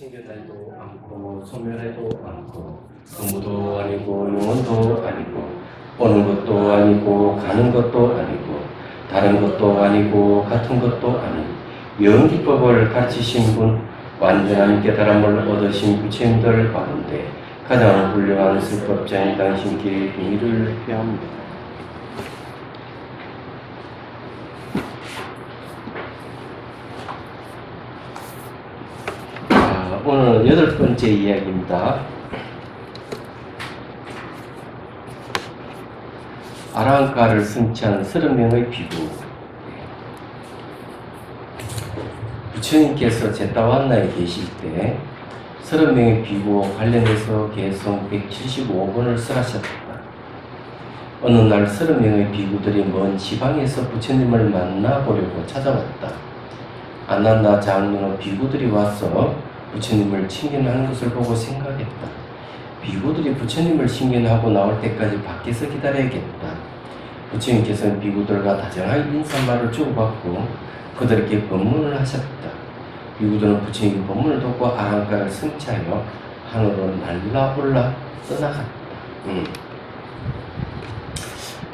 챙겨다니도 않고 소멸해도 않고 성부도 아니고 영혼도 아니고 오는 것도 아니고 가는 것도 아니고 다른 것도 아니고 같은 것도 아닌 영기법을 가르치신 분, 완전한 깨달음을 얻으신 부처님들 가운데 가장 훌륭한 슬법자인 당신께 비밀을 표합니다. 오늘 8번째 이야기입니다. 아라한가를 승치한 30명의 비구. 부처님께서 제타완나에 계실 때 30명의 비구와 관련해서 개성 175번을 쓰라셨다. 어느 날 30명의 비구들이 먼 지방에서 부처님을 만나보려고 찾아왔다. 아난다 장로는 비구들이 와서 부처님을 칭견하는 것을 보고 생각했다. 비구들이 부처님을 칭견하고 나올 때까지 밖에서 기다려야겠다. 부처님께서는 비구들과 다정하게 인사말을 주고받고 그들에게 법문을 하셨다. 비구들은 부처님의 법문을 듣고 아라한가를 승차하여 하늘로 날라올라 떠나갔다.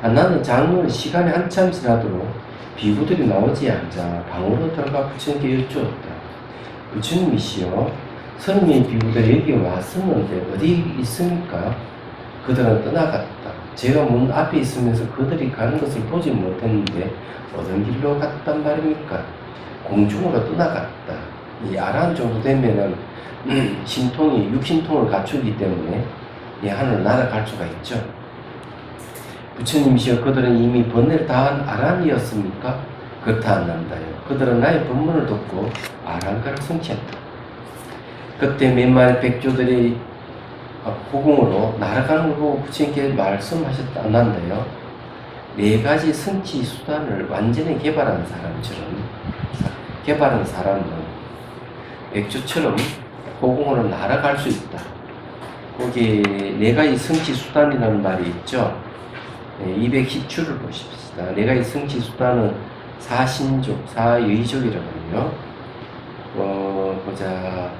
나는 장로는 시간이 한참 지나도록 비구들이 나오지 않자 방으로 들어가 부처님께 여쭈었다. 부처님이시여, 30명의 비구들이 여기 왔었는데 어디 있습니까? 그들은 떠나갔다. 제가 문 앞에 있으면서 그들이 가는 것을 보지 못했는데 어떤 길로 갔단 말입니까? 공중으로 떠나갔다. 이 아라한 정도 되면은 신통이 육신통을 갖추기 때문에 이 하늘 날아갈 수가 있죠. 부처님이시여, 그들은 이미 번뇌를 다한 아라한이었습니까? 그렇다 않는다요. 그들은 나의 법문을 듣고 아라한가를 성취했다. 그때 몇만의 백조들이 호궁으로 날아가는 걸 보고 부처님께 말씀하셨다 않는다요. 4가지 성취 수단을 완전히 개발한 사람은 백조처럼 호궁으로 날아갈 수 있다. 거기 4가지 성취 수단이라는 말이 있죠. 210추를 보십시다. 4가지 성취 수단은 사신족, 사의족이라고 하요. 보자.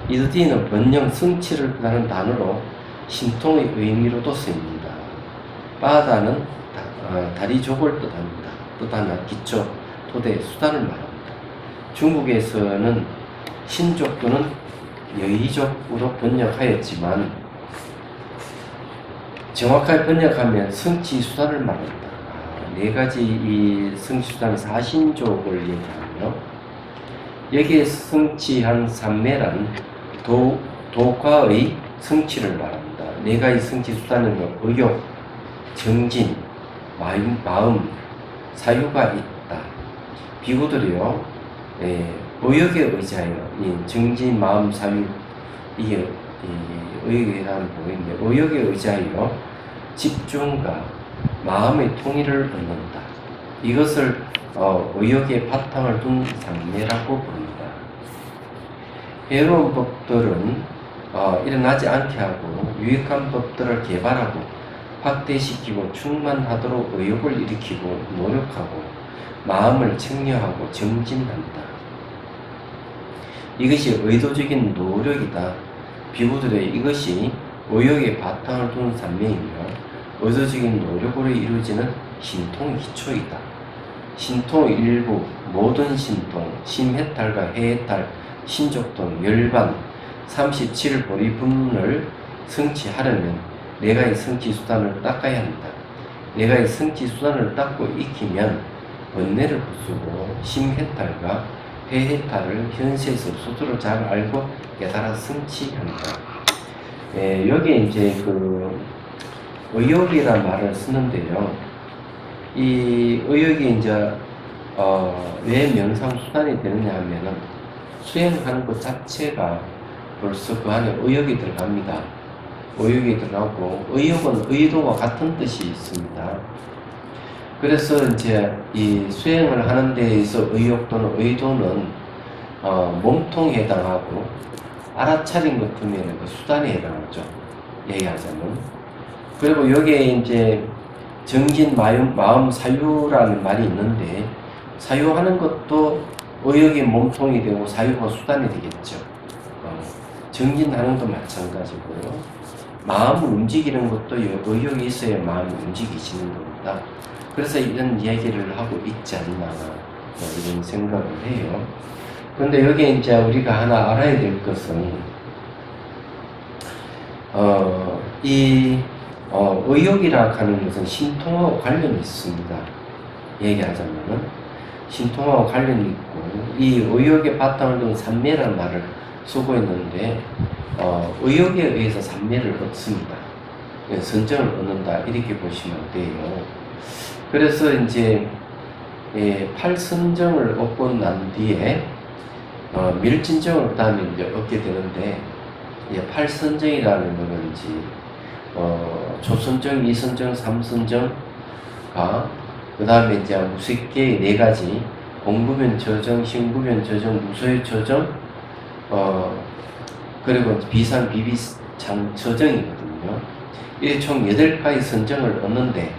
이드디는 번영 성취를 뜻하는 단어로 신통의 의미로도 쓰입니다. 바다는 다리족을 뜻하는 기초, 토대, 수단을 말합니다. 중국에서는 신족 또는 여의족으로 번역하였지만 정확하게 번역하면 성취 수단을 말합니다. 4가지 이 성취 수단은 사신족을 얘기하며 여기에 성취한 삼매란 도과의 성취를 말합니다. 4가지 성취 수단은 의욕, 정진, 마음, 사유가 있다. 비구들이요, 의욕에 의지하여 정진, 마음, 사유, 이게 의욕에 대한 보인데, 의욕에 의지하여 집중과 마음의 통일을 얻는다. 이것을 의욕의 바탕을 둔 상매라고 부릅니다. 해로운 법들은 일어나지 않게 하고 유익한 법들을 개발하고 확대시키고 충만하도록 의욕을 일으키고 노력하고 마음을 청려하고 정진한다. 이것이 의도적인 노력이다. 비구들의 이것이 의욕의 바탕을 둔 산매이며 의도적인 노력으로 이루어지는 신통의 기초이다. 신통의 일부, 모든 신통, 심해탈과 해해탈, 신족동, 열반, 37보리 분문을 성취하려면 4가지 성취 수단을 닦아야 한다. 4가지 성취 수단을 닦고 익히면 번뇌를 부수고 심해탈과 해해탈을 현세에서 스스로 잘 알고 깨달아 성취한다. 여기에 이제 의욕이란 말을 쓰는데요. 이 의욕이 이제 왜 명상 수단이 되느냐 하면은 수행하는 것 자체가 벌써 그 안에 의욕이 들어갑니다. 의욕이 들어가고 의욕은 의도와 같은 뜻이 있습니다. 그래서 이제 이 수행을 하는 데에서 의욕 또는 의도는 몸통에 해당하고 알아차린 것 같으면 그 수단에 해당하죠. 얘기하자면 그리고 여기에 이제 정진 마음 사유라는 말이 있는데, 사유하는 것도 의욕의 몸통이 되고 사유가 수단이 되겠죠. 정진하는 것도 마찬가지고요. 마음을 움직이는 것도 의욕이 있어야 마음이 움직이시는 겁니다. 그래서 이런 얘기를 하고 있지 않나 이런 생각을 해요. 그런데 여기에 이제 우리가 하나 알아야 될 것은 의욕이라 하는 것은 신통하고 관련이 있습니다. 얘기하자면은 신통하고 관련이 있고, 이 의욕의 바탕을 둔 삼매라는 말을 쓰고 있는데, 의욕에 의해서 삼매를 얻습니다. 선정을 얻는다, 이렇게 보시면 돼요. 그래서 이제 팔선정을 얻고 난 뒤에 밀진정을 그 다음에 이제 얻게 되는데, 팔선정이라는 것은 초선정, 이선정, 삼선정가, 그 다음에 이제 무색계의 네 가지, 공부변 저정, 신구변 저정, 무소의 저정, 그리고 비산, 비비창 저정이거든요. 이게 총 8가지 선정을 얻는데,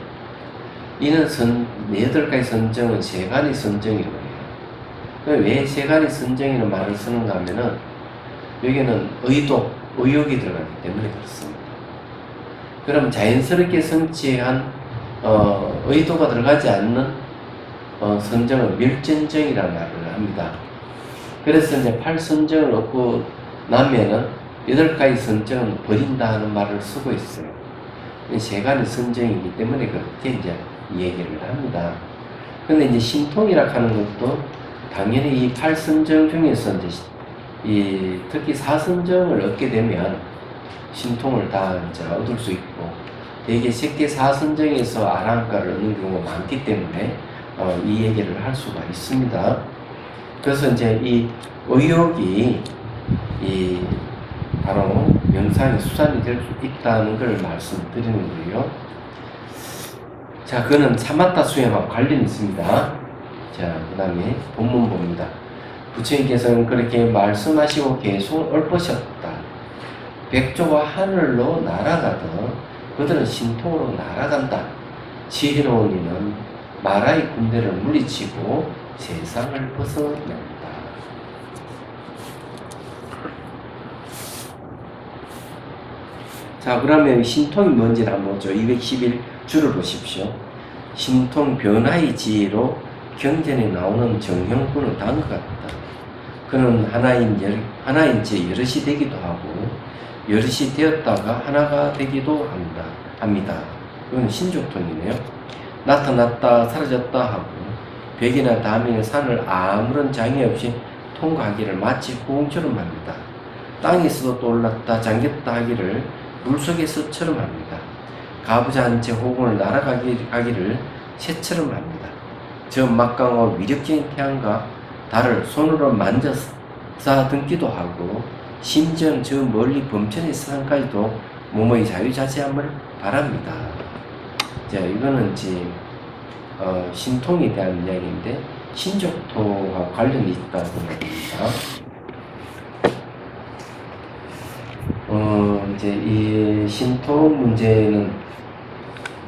이는 8가지 선정은 세간의 선정이라고 해요. 왜 세간의 선정이라는 말을 쓰는가 하면은, 여기는 의욕이 들어가기 때문에 그렇습니다. 그럼 자연스럽게 성취한 의도가 들어가지 않는 선정을 밀전정이라는 말을 합니다. 그래서 이제 8선정을 얻고 나면은 8가지 선정은 버린다 하는 말을 쓰고 있어요. 세간의 선정이기 때문에 그렇게 이제 얘기를 합니다. 근데 이제 신통이라 하는 것도 당연히 이 8선정 중에서 이제 특히 4선정을 얻게 되면 신통을 다 이제 얻을 수 있고, 되게 쉽게 4선정에서 아랑가를 얻는 경우가 많기 때문에 이 얘기를 할 수가 있습니다. 그래서 이제 이 의욕이 바로 명상의 수단이 될 수 있다는 걸 말씀드리는 거예요. 자, 그는 사마타 수행하고 관련이 있습니다. 자, 그 다음에 본문 봅니다. 부처님께서는 그렇게 말씀하시고 계속 읊으셨다. 백조가 하늘로 날아가듯 그들은 신통으로 날아간다. 지혜로운 이는 마라의 군대를 물리치고 세상을 벗어낸다. 자, 그러면 신통이 뭔지를 한번 보죠. 211줄을 보십시오. 신통 변화의 지혜로 경전에 나오는 정형군은 다음과 같다. 그는 하나인 채 여럿이 되기도 하고 여럿이 되었다가 하나가 되기도 합니다. 이건 신족통이네요. 나타났다 사라졌다 하고 벽이나 담이나 산을 아무런 장애 없이 통과하기를 마치 호응처럼 합니다. 땅에서도 떠올랐다 잠겼다 하기를 물속에서처럼 합니다. 가부장한 채 호공을 날아가기를 새처럼 합니다. 저 막강하고 위력적인 태양과 달을 손으로 만져서 등기도 하고 심지어 저 멀리 범천의 세상까지도 몸의 자유자재함을 바랍니다. 자, 이거는 지금 신통에 대한 이야기인데 신족토와 관련이 있다고 합니다. 이제 이 신통 문제는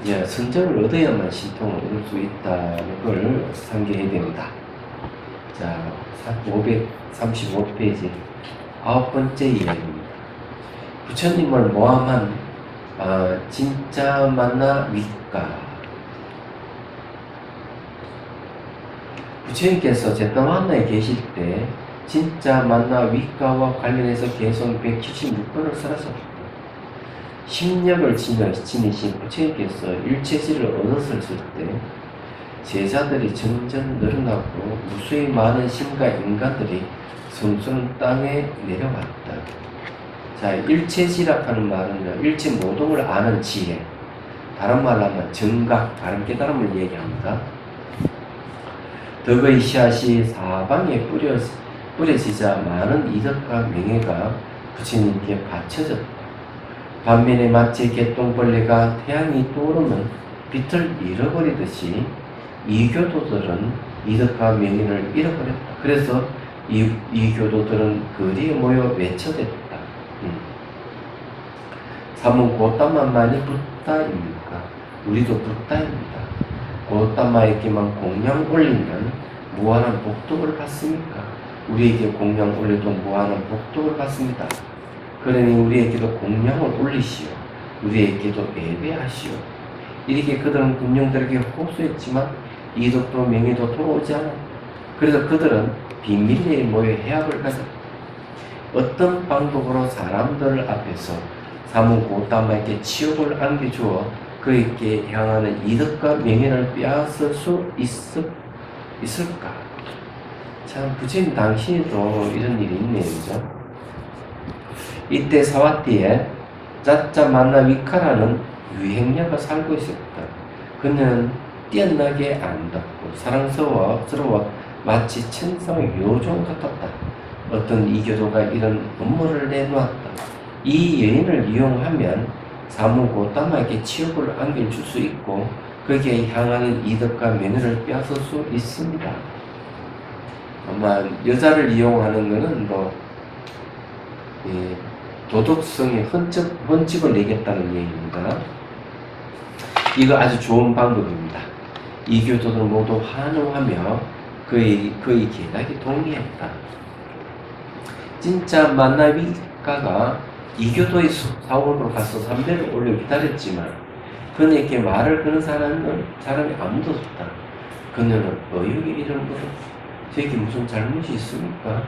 이제 선정을 얻어야만 신통을 얻을 수 있다는 걸 상기해야 됩니다. 자, 535페이지 9번째 이야기입니다. 부처님을 모함한 진짜 만나 윗가. 부처님께서 제타만나에 계실 때 진짜 만나 윗가와 관련해서 개성 176번을 쓰셨습니다. 심력을 지니신 부처님께서 일체지를 얻었을 때 제자들이 점점 늘어나고 무수히 많은 신과 인간들이 성스러운 땅에 내려왔다. 자, 일체지락하는 말은 일체 모동을 아는 지혜, 다른 말로 하면 정각, 바른 깨달음을 얘기합니다. 덕의 씨앗이 사방에 뿌려지자 많은 이덕과 명예가 부처님께 바쳐졌다. 반면에 마치 개똥벌레가 태양이 떠오르면 빛을 잃어버리듯이 이교도들은 이덕과 명예를 잃어버렸다. 그래서 이교도들은 거리에 모여 외쳐댔다. 사문 고땀만 많이 붓다입니까? 우리도 붓다입니다. 고담마에게만 공양 올리면 무한한 복덕을 받습니까? 우리에게 공양 올려도 무한한 복덕을 받습니다. 그러니 우리에게도 공양을 올리시오. 우리에게도 예배하시오. 이렇게 그들은 군용들에게 호소했지만 이덕도 명예도 돌아오지 않아. 그래서 그들은 비밀리에 모여 해악을 가졌다. 어떤 방법으로 사람들 앞에서 사문 고담마에게 치욕을 안겨주어 그에게 향하는 이득과 명예를 빼앗을 수 있을까? 참 부처님 당신도 이런 일이 있네요. 그죠? 이때 사와띠에 짜짜 만나 위카라는 유행녀가 살고 있었다. 그는 뛰어나게 아름답고 사랑스러워 마치 천상의 요정 같았다. 어떤 이교도가 이런 음모를 내놓았다. 이 여인을 이용하면 사무 고담마에게 치욕을 안겨줄 수 있고 그에게 향하는 이득과 명예를 빼앗을 수 있습니다. 아마 여자를 이용하는 것은 도덕성의 헌집을 내겠다는 얘기입니다. 이거 아주 좋은 방법입니다. 이교도들 모두 환호하며 그의 계략에 동의했다. 진짜 만나비가가 이교도의 사원으로 가서 삼배를 올려 기다렸지만 그에게 말을 거는 사람이 아무도 없다. 그녀는 어이없게 이런 거로 저에게 무슨 잘못이 있습니까?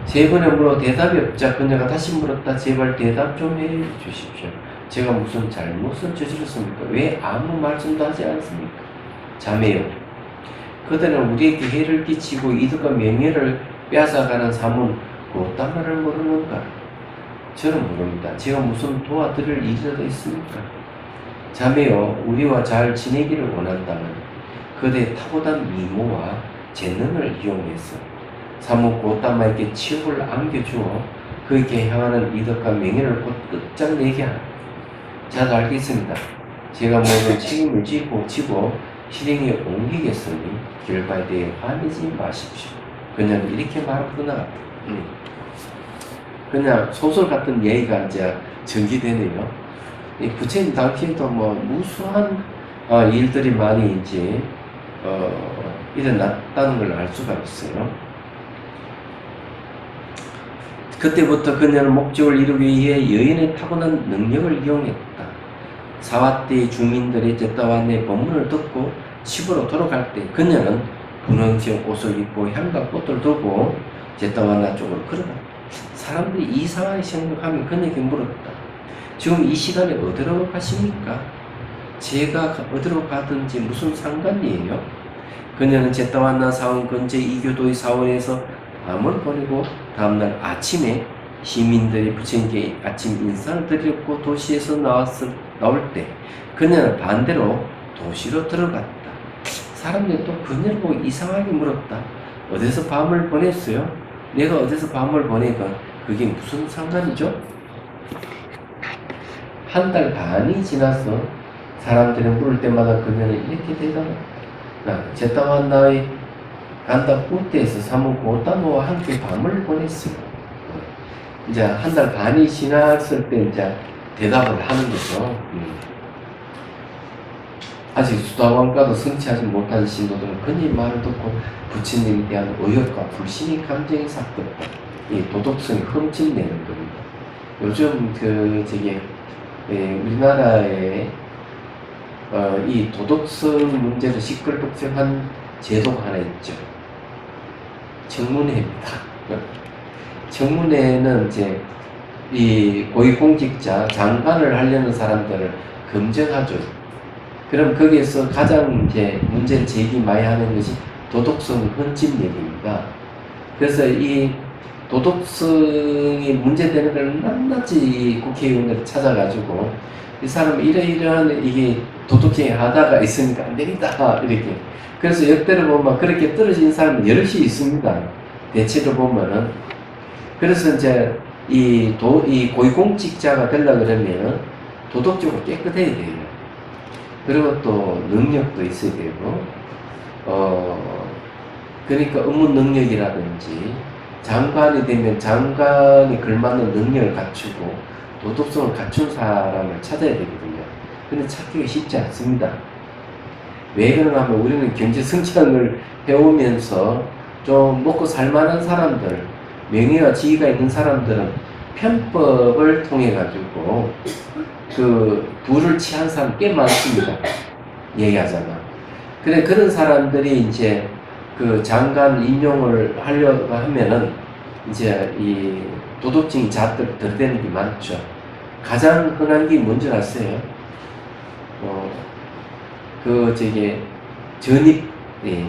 세 번에 물어 대답이 없자 그녀가 다시 물었다. 제발 대답 좀 해주십시오. 제가 무슨 잘못을 저질렀습니까? 왜 아무 말씀도 하지 않습니까? 자매요. 그들은 우리에게 해를 끼치고 이득과 명예를 빼앗아가는 사문 어떤 말을 모르는가? 저는 모릅니다. 제가 무슨 도와드릴 일이라도 있습니까? 자매요. 우리와 잘 지내기를 원한다면 그대의 탁월한 미모와 재능을 이용해서 사무 고담마에게 치욕을 안겨주어 그에게 향하는 이득과 명예를 곧 끝장내게 하라. 잘 알겠습니다. 제가 모든 책임을 지고 실행에 옮기겠으니 결과에 대해 화내지 마십시오. 그냥 이렇게 말하구나. 그냥 소설 같은 얘기가 이제 전기되네요. 이 부처님 당시에도 무수한 일들이 많이 이제 일어났다는 걸 알 수가 있어요. 그때부터 그녀는 목적을 이루기 위해 여인의 타고난 능력을 이용했다. 사와띠 주민들이 제타완의 법문을 듣고 집으로 돌아갈 때 그녀는 분홍색 옷을 입고 향과 꽃을 두고 제타완나 쪽으로 걸어갔다. 사람들이 이 상황을 생각하면 그녀에게 물었다. 지금 이 시간에 어디로 가십니까? 제가 어디로 가든지 무슨 상관이에요? 그녀는 제타완나 사원 근처 이교도의 사원에서 밤을 보내고 다음날 아침에 시민들이 부처님께 아침 인사를 드렸고 도시에서 나올 때 그녀는 반대로 도시로 들어갔다. 사람들이 또 그녀를 보고 이상하게 물었다. 어디서 밤을 보냈어요? 내가 어디서 밤을 보내건 그게 무슨 상관이죠? 한 달 반이 지나서 사람들이 물을 때마다 그녀는 이렇게 대답했다. 제타완나의 간다 뿌떼에서 사무 고담마와 함께 밤을 보냈어요. 이제 한 달 반이 지났을 때 이제 대답을 하는 거죠. 아직 수다왕과도 성취하지 못한 신도들은 그녀의 말을 듣고 부처님에 대한 의욕과 불신의 감정이 삭혔다. 이 도덕성이 흠집내는 겁니다. 요즘 우리나라에 이 도덕성 문제를 시끌벅적한 제도가 하나 있죠. 청문회입니다. 청문회는 이제 이 고위공직자 장관을 하려는 사람들을 검증하죠. 그럼 거기에서 가장 이제 문제를 제기 많이 하는 것이 도덕성 헌집 얘기입니다. 그래서 이 도덕성이 문제되는 걸 낱낱이 국회의원들을 찾아가지고 이 사람 이러이러한 이게 도덕행위 하다가 있으니까 안 되겠다 이렇게. 그래서 역대로 보면 그렇게 떨어진 사람은 여럿이 있습니다. 대체로 보면은. 그래서 이제 이 고위공직자가 되려고 그러면 도덕적으로 깨끗해야 돼요. 그리고 또 능력도 있어야 되고, 그러니까 업무 능력이라든지 장관이 되면 장관이 걸맞는 능력을 갖추고 도덕성을 갖춘 사람을 찾아야 되거든요. 근데 찾기가 쉽지 않습니다. 왜 그러냐 하면 우리는 경제 성장을 해오면서 좀 먹고 살만한 사람들, 명예와 지위가 있는 사람들은 편법을 통해 가지고 그 부를 취한 사람 꽤 많습니다. 얘기하잖아. 근데 그런 사람들이 이제 그 장관 임용을 하려고 하면은 이제 이 도덕적인 잣들을 들이대는 게 많죠. 가장 흔한 게 뭔지 아세요? 전입, 예,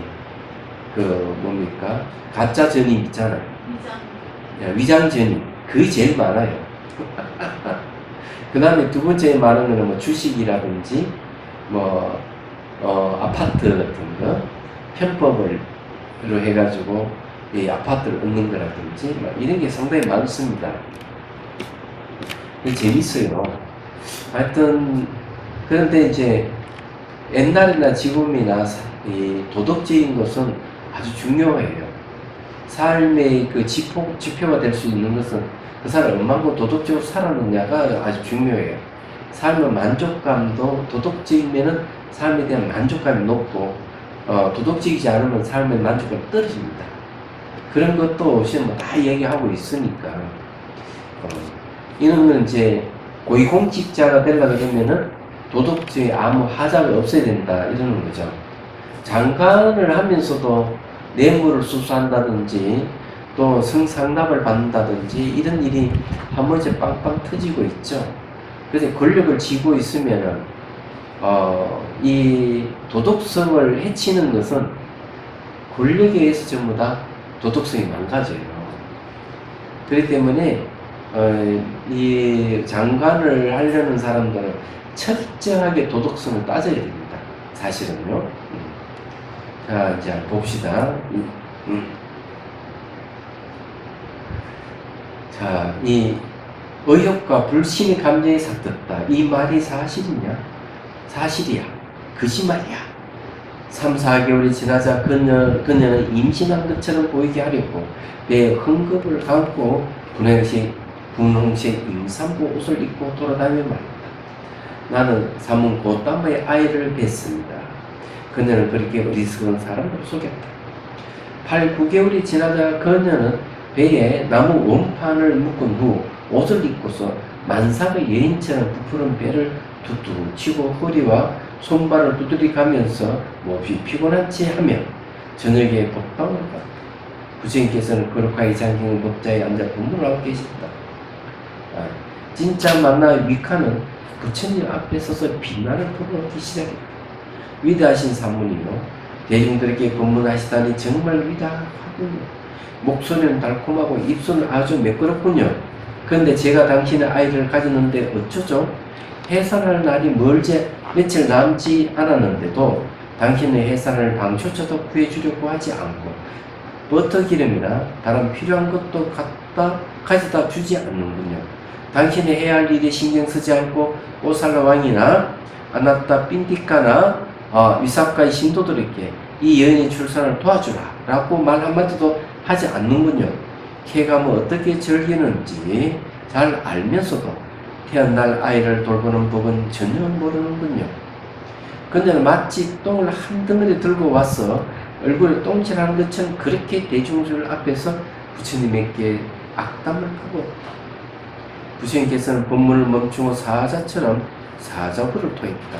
뭡니까? 가짜 전입 있잖아요. 위장 전입. 그게 제일 많아요. 그 다음에 두 번째 많은 거는 뭐 주식이라든지, 아파트 같은 거, 편법으로 해가지고, 이 아파트를 얻는 거라든지, 이런 게 상당히 많습니다. 재밌어요. 하여튼, 그런데 이제, 옛날이나 지금이나 이 도덕적인 것은 아주 중요해요. 삶의 그 지표가 될 수 있는 것은 그 사람이 얼마만큼 도덕적으로 살았느냐가 아주 중요해요. 삶의 만족감도 도덕적이면은 삶에 대한 만족감이 높고, 도덕적이지 않으면 삶의 만족감이 떨어집니다. 그런 것도 없이 다 얘기하고 있으니까. 이놈은 이제 고위공직자가 되려고 그러면은 도덕적인 아무 하자가 없어야 된다 이러는 거죠. 장관을 하면서도 뇌물을 수수한다든지 또 성상납을 받는다든지 이런 일이 한 번씩 빵빵 터지고 있죠. 그래서 권력을 쥐고 있으면은 이 도덕성을 해치는 것은 권력에 의해서 전부 다 도덕성이 망가져요. 그렇기 때문에 이 장관을 하려는 사람들은 철저하게 도덕성을 따져야 됩니다. 사실은요. 자, 이제 봅시다. 자, 이 의욕과 불신의 감정이 삭혔다. 이 말이 사실이냐? 사실이야. 거짓말이야. 3, 4개월이 지나자 그녀는 임신한 것처럼 보이게 하려고 배에 헝겊을 감고 분홍색 임산부 옷을 입고 돌아다니며 말했다. 나는 사문 고땀의 아이를 뵀습니다. 그녀는 그렇게 어리석은 사람으로 속였다. 8, 9개월이 지나자 그녀는 배에 나무 원판을 묶은 후 옷을 입고서 만삭의 여인처럼 부푸른 배를 툭툭 치고 허리와 손발을 두드리 가면서 몹시 피곤한 채 하며 저녁에 법방을 갔다. 부처님께서는 거룩하게 잠기는 법자에 앉아 법문을 하고 계셨다. 진짜 만나 위카는 부처님 앞에 서서 빛나는 법을 얻기 시작했다. 위대하신 사모님요, 대중들에게 법문하시다니 정말 위대하군요. 목소리는 달콤하고 입술은 아주 매끄럽군요. 그런데 제가 당신의 아이를 가졌는데 어쩌죠? 해산할 날이 며칠 남지 않았는데도 당신의 해산을 방조차도 구해주려고 하지 않고 버터기름이나 다른 필요한 것도 가져다 주지 않는군요. 당신이 해야 할 일에 신경 쓰지 않고 오살라 왕이나 아나타 핀티카나 위사카의 신도들에게 이 여인의 출산을 도와주라 라고 말 한마디도 하지 않는군요. 쾌감을 어떻게 즐기는지 잘 알면서도 태어날 아이를 돌보는 법은 전혀 모르는군요. 그녀는 마치 똥을 한 덩어리 들고 와서 얼굴에 똥칠하는 것처럼 그렇게 대중들 앞에서 부처님에게 악담을 하고 부처님께서는 법문을 멈추고 사자처럼 사자부를 토했다.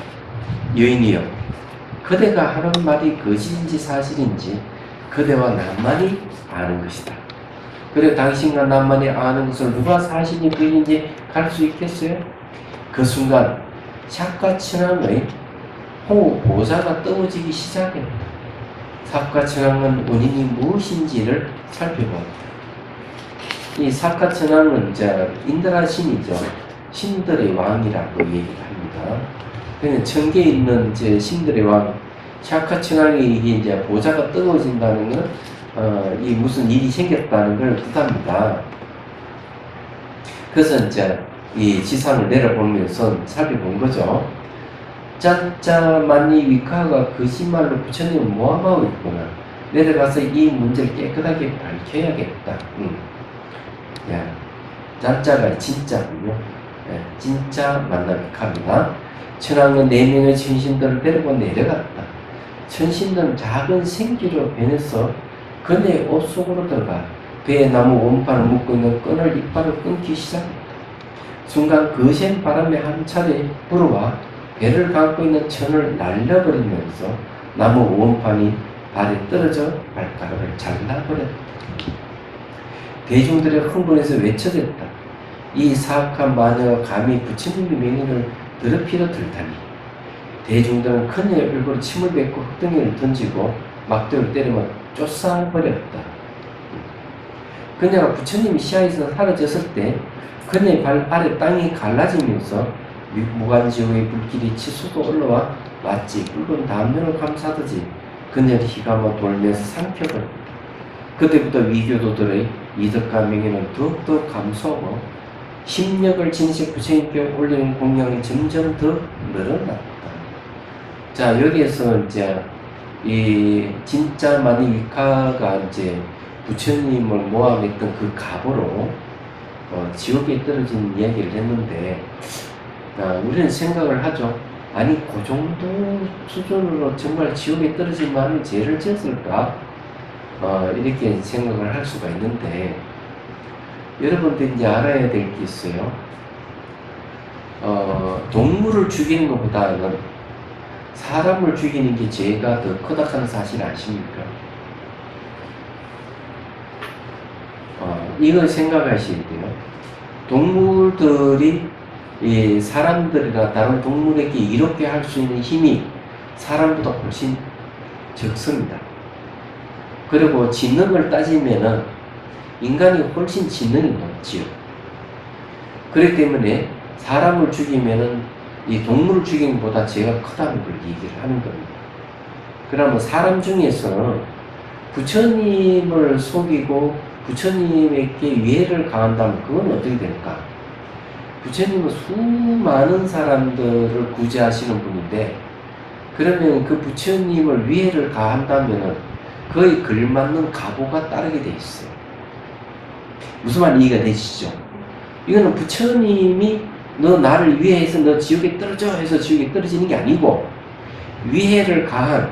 여인이여, 그대가 하는 말이 거짓인지 사실인지 그대와 나만이 아는 것이다. 그래 당신과 나만이 아는 것을 누가 사실인지 거짓인지 갈 수 있겠어요? 그 순간 삭과 천왕의 호흡 보자가 떨어지기 시작했다. 삭과 천왕은 원인이 무엇인지를 살펴보았다. 이 삭과 천왕은 인드라 신이죠. 신들의 왕이라고 얘기를 합니다. 그냥 천계에 있는 신들의 왕, 삭과 천왕이 이제 보자가 떨어진다는 건 이 무슨 일이 생겼다는 걸 뜻합니다. 그래서 이 지상을 내려보면서 살펴본 거죠. 짜짜 만니 위카가 거짓말로 부처님을 모함하고 있구나. 내려가서 이 문제를 깨끗하게 밝혀야겠다. 짠짜가 진짜군요. 진짜 만나 위카입니다. 천왕은 4명의 천신들을 데리고 내려갔다. 천신들은 작은 생기로 변해서 그네의 옷 속으로 들어가 배에 나무 원판을 묶고 있는 끈을 이빨을 끊기 시작했다. 순간 거센 바람에 한 차례 불어와 배를 감고 있는 천을 날려버리면서 나무 원판이 발에 떨어져 발가락을 잘라버렸다. 대중들의 흥분에서 외쳐댔다. 이 사악한 마녀가 감히 부처님의 명예를 더럽히려 들다니. 대중들은 그녀의 얼굴에 침을 뱉고 흙덩이를 던지고 막대를 때리며 쫓아버렸다. 그녀가 부처님이 시야에서 사라졌을 때 그녀의 발 아래 땅이 갈라지면서 무간지옥의 불길이 치솟아 올라와 마치 붉은 담요를 감싸듯이 그녀를 휘감아 돌면서 삼켜버렸다. 그때부터 위교도들의 이덕과 명예는 더욱더 감소하고 심력을 지니시 부처님께 올리는 공양이 점점 더 늘어났다. 자, 여기에서 이제 이 진짜 많이 위카가 이제 부처님을 모함했던 그 갑으로 지옥에 떨어진 이야기를 했는데, 우리는 생각을 하죠. 아니, 그 정도 수준으로 정말 지옥에 떨어진 마음이 죄를 지었을까? 이렇게 생각을 할 수가 있는데, 여러분들이 이제 알아야 될 게 있어요. 동물을 죽이는 것보다는 사람을 죽이는 게 죄가 더 크다는 사실 아십니까? 이걸 생각하셔야 돼요. 동물들이 이 사람들이나 다른 동물에게 이롭게 할 수 있는 힘이 사람보다 훨씬 적습니다. 그리고 지능을 따지면은 인간이 훨씬 지능이 높지요. 그렇기 때문에 사람을 죽이면은 이 동물을 죽이는 것보다 죄가 크다는 걸 얘기를 하는 겁니다. 그러면 사람 중에서는 부처님을 속이고 부처님에게 위해를 가한다면 그건 어떻게 될까? 부처님은 수많은 사람들을 구제하시는 분인데, 그러면 그 부처님을 위해를 가한다면 거의 걸맞는 각오가 따르게 돼 있어요. 무슨 말 이해가 되시죠? 이거는 부처님이 너 나를 위해해서 너 지옥에 떨어져 해서 지옥에 떨어지는 게 아니고, 위해를 가한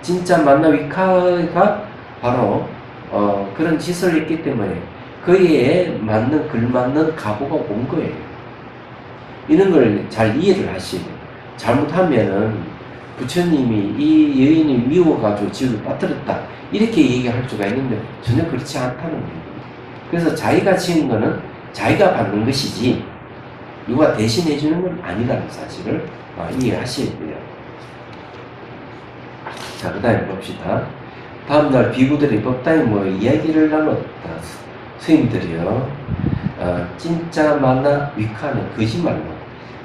진짜 만나 위카가 바로 그런 짓을 했기 때문에 그에 맞는 걸맞는 각오가 온 거예요. 이런 걸 잘 이해를 하셔야 돼요. 잘못하면은 부처님이 이 여인이 미워가지고 지옥에 빠뜨렸다 이렇게 얘기할 수가 있는데 전혀 그렇지 않다는 거예요. 그래서 자기가 지은 거는 자기가 받는 것이지 누가 대신해 주는 건 아니라는 사실을 이해하셔야 돼요. 자, 그 다음에 봅시다. 다음날 비구들이 법당에 모여 이야기를 나눴다. 스님들이요, 진짜 만나 위카는 거짓말로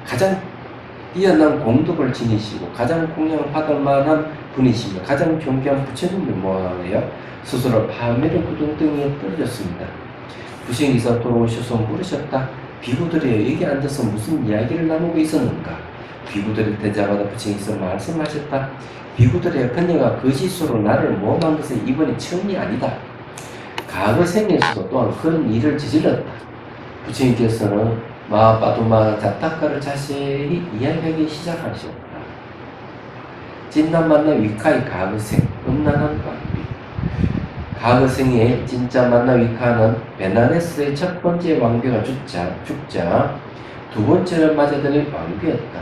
가장 뛰어난 공덕을 지니시고 가장 공양을 받을 만한 분이시며 가장 존귀한 부처님을 모하여 스스로 파멸의 구덩텅이에 떨어졌습니다. 부처님께서 돌아오셔서 물으셨다. 비구들이 여기 앉아서 무슨 이야기를 나누고 있었는가? 비구들을 대자마자 부처님께서 말씀하셨다. 비구들의 그녀가 거짓으로 나를 모함한 것은 이번이 처음이 아니다. 과거 생에서도 또한 그런 일을 저질렀다. 부처님께서는 마하빠두마 자타카를 자세히 이야기하기 시작하셨다. 진난만나 위카의 과거생, 음란한 관계. 과거생에 진짜 만나 위카는 베나레스의 첫 번째 왕비가 죽자 두 번째를 맞아들인 왕비였다.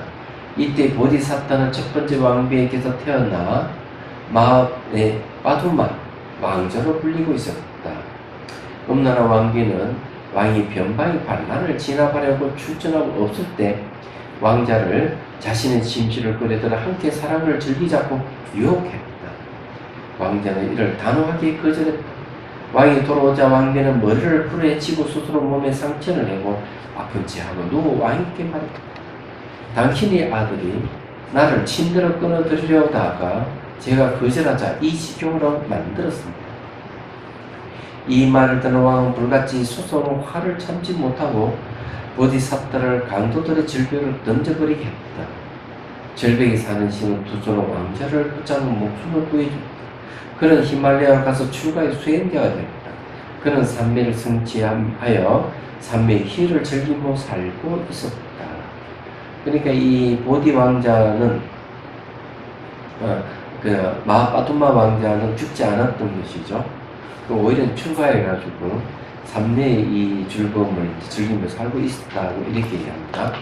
이때 보디사타는 첫 번째 왕비에게서 태어나 마하의 빠두마 왕자로 불리고 있었다. 음란한 왕비는 왕이 변방의 반란을 진압하려고 출전하고 없을 때 왕자를 자신의 심지를 끌어들여 함께 사랑을 즐기자고 유혹했다. 왕자는 이를 단호하게 거절했다. 왕이 돌아오자 왕비는 머리를 풀어헤치고 스스로 몸에 상처를 내고 아픈 체하고 누워 왕에게 말했다. 당신의 아들이 나를 침대로 끊어들이려다가 제가 거절하자 이 지경으로 만들었습니다. 이 말을 듣는 왕은 불같이 솟아오른 화를 참지 못하고 보디사타를 강도들의 절벽을 던져버리게 했다. 절벽에 사는 신은 두 손으로 왕자를 붙잡은 목숨을 구해줬다. 그는 히말라야에 가서 출가의 수행자가 되었다. 그는 산매를 성취하여 산매의 희를 즐기며 살고 있었다. 그러니까 이 보디 왕자는 마하빠두마 왕자는 죽지 않았던 것이죠. 오히려 출가해가지고 산매의 이 즐거움을 즐기며 살고 있었다고 이렇게 얘기합니다.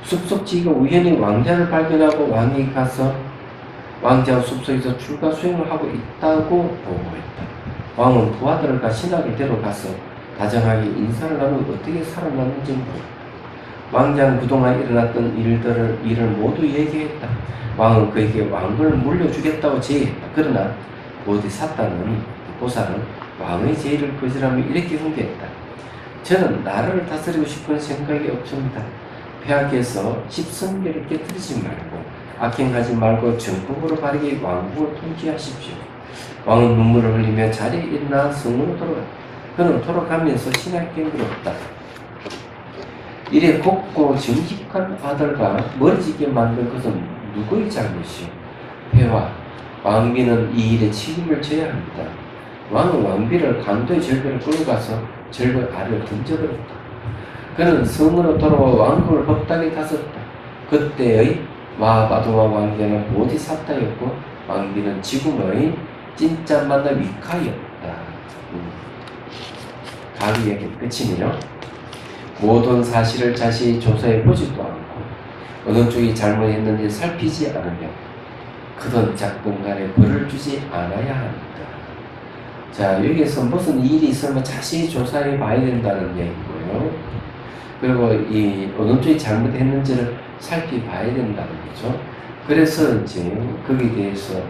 숲속지기가 우연히 왕자를 발견하고 왕이 가서 왕자가 숲속에서 출가 수행을 하고 있다고 보고했다. 왕은 부하들과 신하를 데려가서 다정하게 인사를 나누고 어떻게 살아났는지 물었다. 왕자는 그동안 일어났던 일을 모두 얘기했다. 왕은 그에게 왕권을 물려주겠다고 제의했다. 그러나 보디사타는 보살은 왕의 제의를 거절하며 이렇게 훈계했다. 저는 나라를 다스리고 싶은 생각이 없습니다. 폐하께서 십성계를 깨뜨리지 말고 악행하지 말고 정법으로 바르게 왕국을 통치하십시오. 왕은 눈물을 흘리며 자리에 일어나 성으로 돌아갔다. 그는 돌아가면서 신하께 물었다. 이래 곱고 정직한 아들과 멀어지게 만든 것은 누구의 잘못이오? 폐하, 왕비는 이 일에 책임을 져야 합니다. 왕은 왕비를 강도의 절벽을 끌고 가서 절벽 아래로 던져버렸다. 그는 성으로 돌아와 왕국을 헛다게 다스렸다. 그때의 마하바두마 왕자는 보디사타였고 왕비는 지금의 진짜 만남 위카였다. 가루 얘기 끝이네요. 모든 사실을 자세히 조사해 보지도 않고 어느 쪽이 잘못했는지 살피지 않으며 크든 작든 간에 벌을 주지 않아야 합니다. 자, 여기에서 무슨 일이 있으면 자세히 조사해 봐야 된다는 얘기고요. 그리고 이 어느 쪽이 잘못했는지를 살펴봐야 된다는 거죠. 그래서 이제 거기에 대해서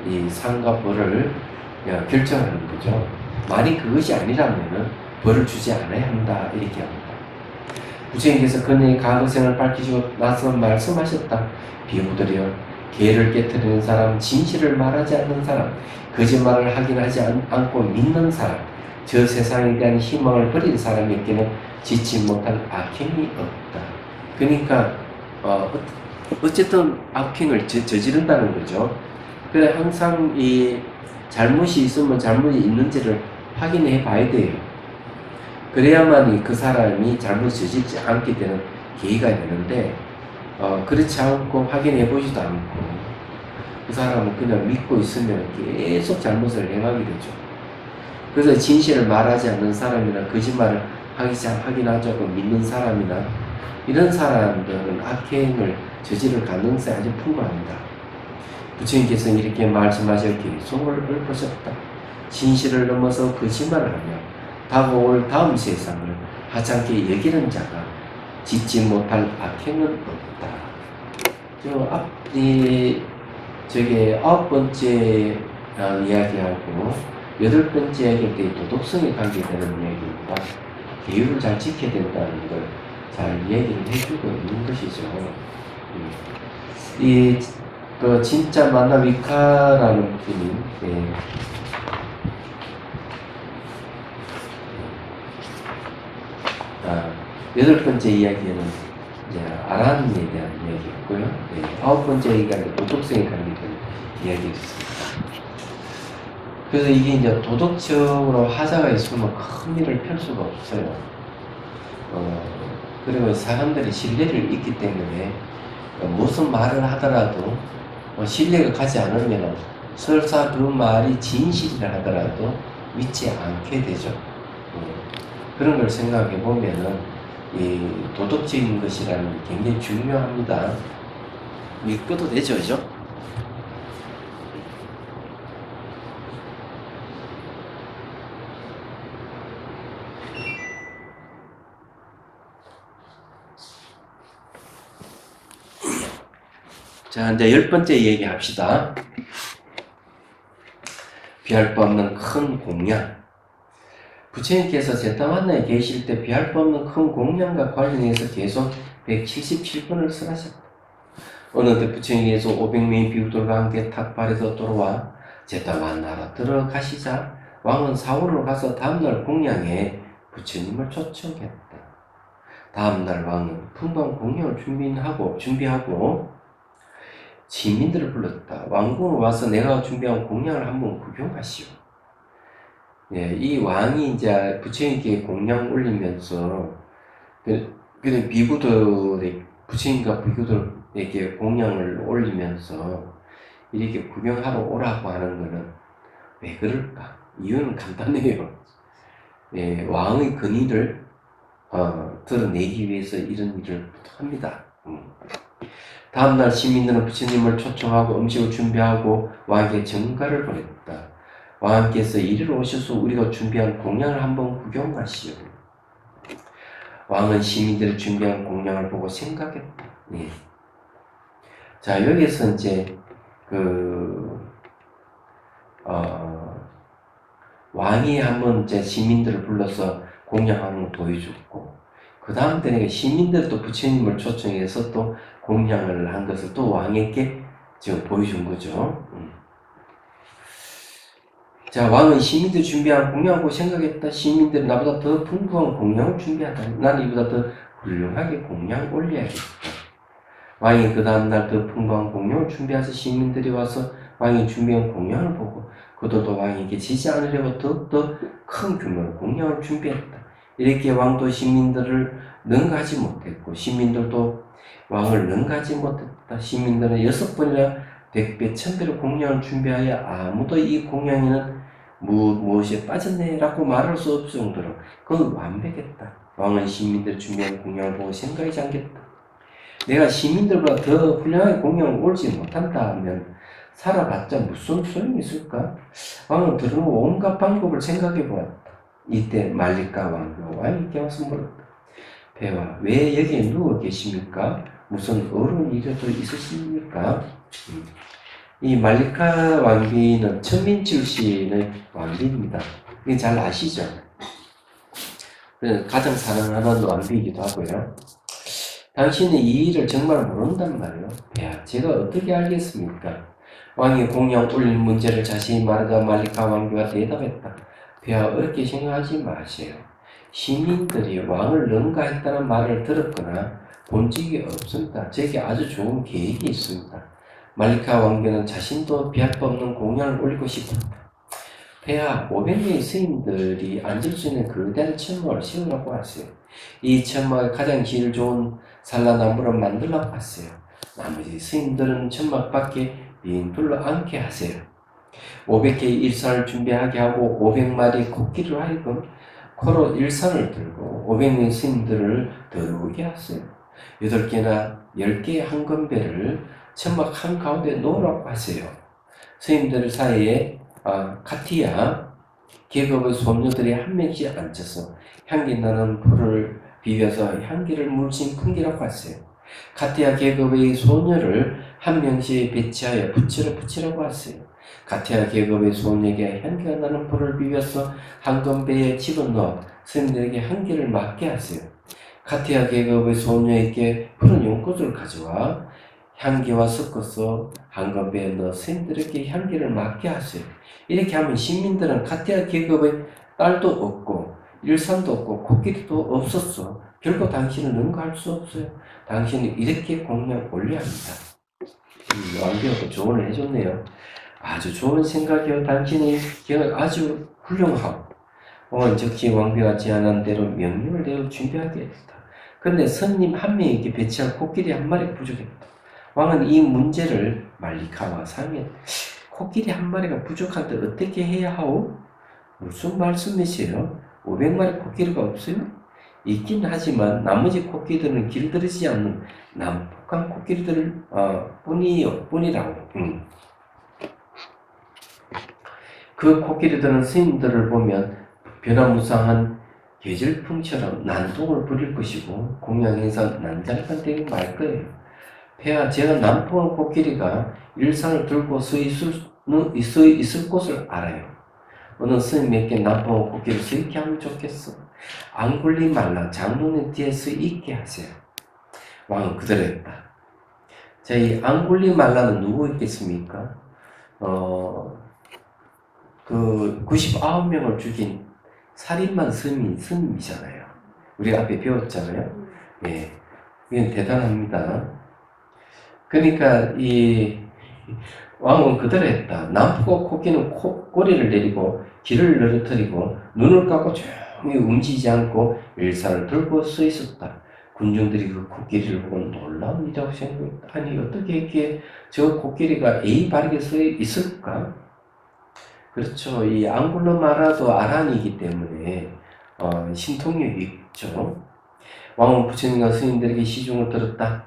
이 상과 벌을 결정하는 거죠. 만약 그것이 아니라면은 벌을 주지 않아야 한다 이렇게 합니다. 부처님께서 그녀의 과거생을 밝히시고 나서 말씀하셨다. 비구들이여, 계를 깨뜨리는 사람, 진실을 말하지 않는 사람, 거짓말을 하지 않고 믿는 사람, 저 세상에 대한 희망을 버린 사람에게는 지치 못할 악행이 없다. 그러니까 어쨌든 악행을 저지른다는 거죠. 그래 항상 이 잘못이 있으면 잘못이 있는지를 확인해 봐야 돼요. 그래야만 그 사람이 잘못 저지르지 않게 되는 계기가 되는데 그렇지 않고 확인해 보지도 않고 그 사람은 그냥 믿고 있으면 계속 잘못을 행하게 되죠. 그래서 진실을 말하지 않는 사람이나 거짓말을 하긴 하죠. 믿는 사람이나 이런 사람들은 악행을 저지를 가능성이 아주 풍부합니다. 부처님께서는 이렇게 말씀하셨기에 속을 읊으셨다. 진실을 넘어서 거짓말을 하며 다가올 다음 세상을 하찮게 여기는 자가 짓지 못할 악행은 없다. 저게 9번째 이야기하고 8번째 이야기할 때 도덕성에 관계되는 이야기입니다. 계율을 잘 지켜야 된다는 걸 잘 얘기를 해주고 있는 것이죠. 진짜 만나 위카라는 분이, 여덟 번째 이야기는 이제 아란에 대한 이야기였고요. 9번째 이야기가 도덕성에 관계된 이야기였습니다. 그래서 이게 이제 도덕적으로 하자가 있으면 큰 일을 펼 수가 없어요. 그리고 사람들이 신뢰를 잊기 때문에 무슨 말을 하더라도 신뢰가 가지 않으면 설사 그 말이 진실이라 하더라도 믿지 않게 되죠. 그런 걸 생각해 보면은 이 도덕적인 것이라는 게 굉장히 중요합니다. 믿고도 되죠, 그죠? 자, 이제 10번째 얘기합시다. 비할 바 없는 큰 공양. 부처님께서 제타만나에 계실 때 비할 바 없는 큰 공양과 관련해서 계속 177번을 설하셨다. 어느덧 부처님께서 500명의 비구들과 함께 탁발에서 돌아와 제타만나로 들어가시자 왕은 사우르로 가서 다음날 공양에 부처님을 초청했다. 다음날 왕은 풍부한 공양을 준비하고 시민들을 불렀다. 왕궁으로 와서 내가 준비한 공양을 한번 구경하시오. 예, 이 왕이 이제 부처님께 공양 올리면서 그 비구들이 부처님과 비구들에게 공양을 올리면서 이렇게 구경하러 오라고 하는 거는 왜 그럴까? 이유는 간단해요. 예, 왕의 권위를 드러내기 위해서 이런 일을 합니다. 다음날 시민들은 부처님을 초청하고 음식을 준비하고 왕에게 전가를 보냈다. 왕께서 이리로 오셔서 우리가 준비한 공양을 한번 구경하시오. 왕은 시민들이 준비한 공양을 보고 생각했다. 예. 자, 여기서 이제 왕이 한번 이제 시민들을 불러서 공양하는 걸 보여줬고, 그 다음 때는 시민들도 부처님을 초청해서 또 공양을 한 것을 또 왕에게 지금 보여준 거죠. 자, 왕은 시민들이 준비한 공양을 생각했다. 시민들이 나보다 더 풍부한 공양을 준비하다. 나는 이보다 더 훌륭하게 공양을 올려야겠다. 왕이 그 다음날 더 풍부한 공양을 준비해서 시민들이 와서 왕이 준비한 공양을 보고 그들도 왕에게 지지 않으려고 더욱더 큰 규모의 공양을 준비했다. 이렇게 왕도 시민들을 능가하지 못했고 시민들도 왕을 능가하지 못했다. 시민들은 6번이나 100배, 1000배로 공양을 준비하여 아무도 이 공양에는 무엇이 빠졌네라고 말할 수 없을 정도로 그건 완벽했다. 왕은 시민들 준비한 공양을 보고 생각이 잠겼다. 내가 시민들보다 더 훌륭하게 공양을 올지 못한다 하면 살아봤자 무슨 소용이 있을까? 왕은 들은 온갖 방법을 생각해 보았다. 이때 말리카 왕과 왕에게 와서 물었다. 폐하, 왜 여기에 누워 계십니까? 무슨 어려운 일이라도 있으십니까? 이 말리카 왕비는 천민 출신의 왕비입니다. 이건 잘 아시죠? 가장 사랑하는 왕비이기도 하고요. 당신은 이 일을 정말 모른단 말이에요. 폐하, 제가 어떻게 알겠습니까? 왕이 공양 올릴 문제를 자세히 말하다 말리카 왕비가 대답했다. 폐하, 어렵게 생각하지 마세요. 시민들이 왕을 능가했다는 말을 들었거나 본 적이 없습니다. 저에게 아주 좋은 계획이 있습니다. 말리카 왕비는 자신도 비할 바 없는 공양을 올리고 싶었다. 폐하, 500명의 스님들이 앉을 수 있는 거대한 천막을 세우라고 하세요. 이 천막에 가장 질 좋은 산라나무를 만들라고 하세요. 나머지 스님들은 천막 밖에 빈 둘러 앉게 하세요. 500개의 일산을 준비하게 하고 500마리 코끼리로 하여금 코로 일산을 들고 500명의 스님들을 더우게 하세요. 8개나 10개의 황금배를 천막 한가운데 놓으라고 하세요. 스님들 사이에 카티야 계급의 소녀들이 한 명씩 앉아서 향기 나는 불을 비벼서 향기를 물씬 풍기라고 하세요. 카티야 계급의 소녀를 한 명씩 배치하여 붙이라고 하세요. 카티야 계급의 소녀에게 향기가 나는 불을 비벼서 황금배에 집어넣어 스님들에게 향기를 맡게 하세요. 카티야 계급의 소녀에게 푸른 연꽃을 가져와 향기와 섞어서 황금배에 넣어 스님들에게 향기를 맡게 하세요. 이렇게 하면 시민들은 카티야 계급의 딸도 없고 일산도 없고 코끼리도 없었어. 결국 당신은 능가할 수 없어요. 당신은 이렇게 공양 올려야 합니다. 왕비가 조언을 해줬네요. 아주 좋은 생각이요. 당신의 기억 아주 훌륭하고 적지 왕비가 제안한 대로 명령을 내어 준비하겠다. 그런데 선님 한 명에게 배치할 코끼리 한 마리가 부족했다. 왕은 이 문제를 말리카와 상의했다. 코끼리 한 마리가 부족한데 어떻게 해야 하오? 무슨 말씀이세요? 500마리 코끼리가 없어요? 있긴 하지만 나머지 코끼리들은 길들이지 않는 난폭한 코끼리들 뿐이라고. 그 코끼리들은 스님들을 보면 변화무쌍한 계절풍처럼 난동을 부릴 것이고 공양에서 난장판되게 말 거예요. 폐하, 제가 난폭한 코끼리가 일산을 들고 서 있을 곳을 알아요. 어느 스님에게 난폭한 코끼리를 서 있게 하면 좋겠어. 앙굴리말라 장로님 뒤에 서 있게 하세요. 왕은 그대로 했다. 자, 이 앙굴리말라는 누구 있겠습니까? 99명을 죽인 살인만 스님이잖아요. 우리 앞에 배웠잖아요. 예. 이건 대단합니다. 그러니까 왕은 그대로 했다. 남포 코끼는 꼬리를 내리고 귀를 늘어뜨리고 눈을 감고 조용히 움직이지 않고 일산을 들고 서 있었다. 군중들이 그 코끼리를 보고 놀라운 일이라고 생각했다. 아니 어떻게 이렇게 저 코끼리가 예의 바르게 서 있을까? 그렇죠. 이 앙굴로마라도 아란이기 때문에 신통력이 있죠. 왕은 부처님과 스님들에게 시중을 들었다.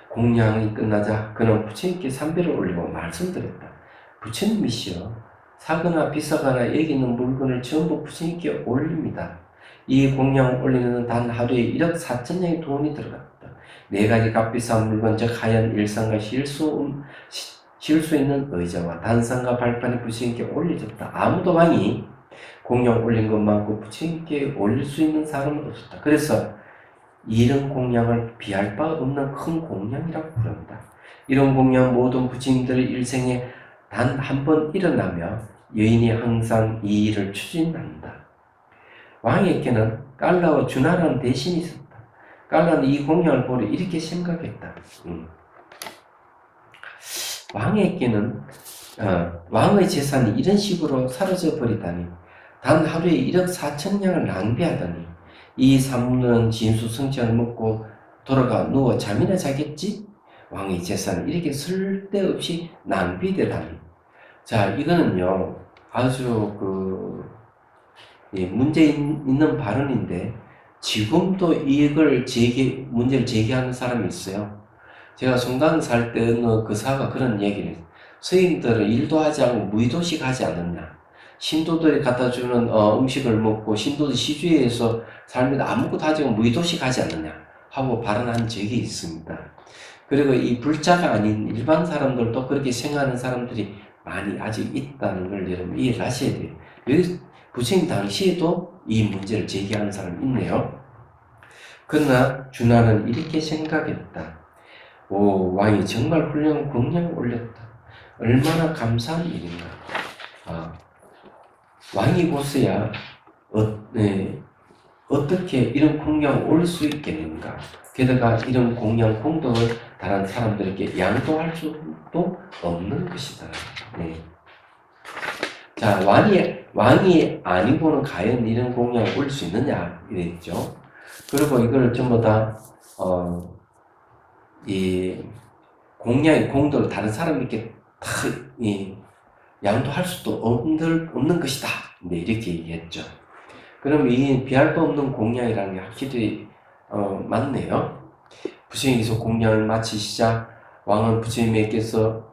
공양이 끝나자 그는 부처님께 삼배를 올리고 말씀드렸다. 부처님이시여, 사거나 비싸거나 여기 있는 물건을 전부 부처님께 올립니다. 이 공양을 올리는 단 하루에 1억 4천냥의 돈이 들어갔다. 4가지 값비싼 물건, 즉 하얀 일상과 쉴 수 있는 의자와 단상과 발판이 부처님께 올려졌다. 아무도 왕이 공양 올린 것만큼 부처님께 올릴 수 있는 사람은 없었다. 그래서 이런 공양을 비할 바 없는 큰 공양이라고 부른다. 이런 공양 모든 부처님들의 일생에 단 한 번 일어나며 여인이 항상 이 일을 추진한다. 왕에게는 깔라와 주나라는 대신이 있었다. 깔라는 이 공양을 보고 이렇게 생각했다. 왕에게는 왕의 재산이 이런 식으로 사라져 버리다니, 단 하루에 1억 4천냥을 낭비하다니, 이 사무는 진수성찬을 먹고 돌아가 누워 잠이나 자겠지? 왕의 재산이 이렇게 쓸데없이 낭비되다니. 자, 이거는요 아주 문제 있는 발언인데, 지금도 이걸 문제를 제기하는 사람이 있어요. 제가 송당 살 때 어느 거사가 그런 얘기를 했어요. 스님들은 일도 하지 않고 무의도식 하지 않느냐. 신도들이 갖다 주는 음식을 먹고 신도들 시주에서 삶에도 아무것도 하지 않고 무의도식 하지 않느냐 하고 발언한 적이 있습니다. 그리고 이 불자가 아닌 일반 사람들도 그렇게 생각하는 사람들이 많이 아직 있다는 걸 여러분 이해를 하셔야 돼요. 여기 부처님 당시에도 이 문제를 제기하는 사람이 있네요. 그러나 준하는 이렇게 생각했다. 오, 왕이 정말 훌륭한 공양을 올렸다. 얼마나 감사한 일인가. 왕이 보세야 어떻게 이런 공양을 올릴 수 있겠는가. 게다가 이런 공양 공덕을 다른 사람들에게 양도할 수도 없는 것이다. 네. 자, 왕이 아니고는 과연 이런 공양을 올릴 수 있느냐 이랬죠. 그리고 이걸 전부 다 이 공양의 공덕을 다른 사람에게 다 양도할 수도 없는 것이다. 네, 이렇게 얘기했죠. 그럼 이 비할 바 없는 공양이라는 게 확실히 맞네요. 부처님께서 공양을 마치시자 왕은 부처님께서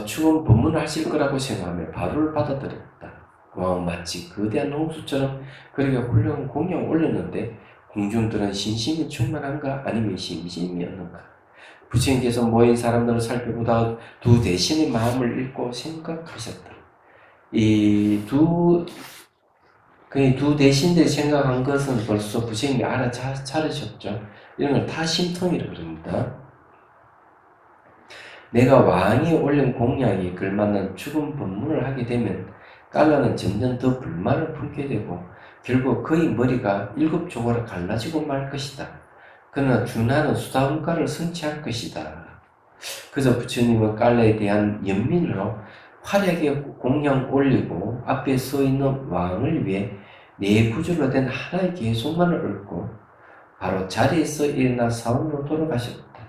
추운 법문을 하실 거라고 생각하며 바로를 받아들였다. 왕은 마치 거대한 홍수처럼 그렇게 훌륭한 공양을 올렸는데 공중들은 신심이 충만한가 아니면 심심이었는가. 부처님께서 모인 사람들을 살펴보다 두 대신의 마음을 읽고 생각하셨다. 이 두 대신들이 생각한 것은 벌써 부처님이 알아차리셨죠. 이런 걸 타심통이라고 그럽니다. 내가 왕이 올린 공양이 걸맞는 죽은 법문을 하게 되면 깔라는 점점 더 불만을 품게 되고 결국 그의 머리가 7조각으로 갈라지고 말 것이다. 그러나 준하는 수다원가를 성취할 것이다. 그래서 부처님은 깔라에 대한 연민으로 화려하게 공양 올리고 앞에 서 있는 왕을 위해 4구절로 된 하나의 개송만을 읊고 바로 자리에서 일어나 사원으로 돌아가셨다.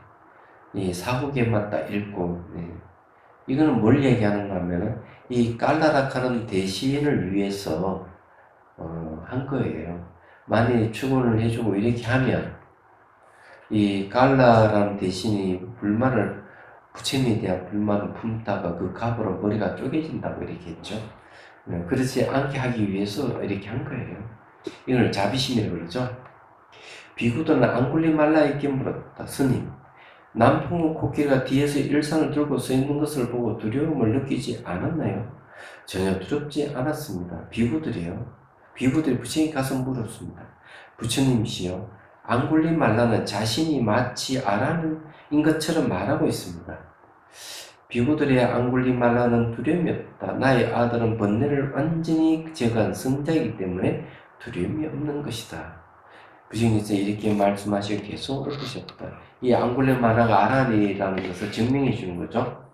이 사후계만 딱 읽고, 이거는 뭘 얘기하는가 하면은 이 깔라락하는 대신을 위해서 한 거예요. 만일 축원을 해주고 이렇게 하면 이 깔라라는 대신이 부처님에 대한 불만을 품다가 그 갑으로 머리가 쪼개진다고 이렇게 했죠. 그렇지 않게 하기 위해서 이렇게 한 거예요. 이걸 자비심이라고 그러죠. 비구들은 앙굴리말라에게 물었다. 스님, 남풍 코끼리가 뒤에서 일상을 들고 서 있는 것을 보고 두려움을 느끼지 않았나요? 전혀 두렵지 않았습니다. 비구들이 부처님 가서 물었습니다. 부처님이시여, 앙굴리말라는 자신이 마치 아란인 것처럼 말하고 있습니다. 비구들의 앙굴리말라는 두려움이 없다. 나의 아들은 번뇌를 완전히 제거한 성자이기 때문에 두려움이 없는 것이다. 부처님께서 이렇게 말씀하시고 계속 읊으셨다. 이 앙굴리말라가 아란이라는 것을 증명해 주는 거죠.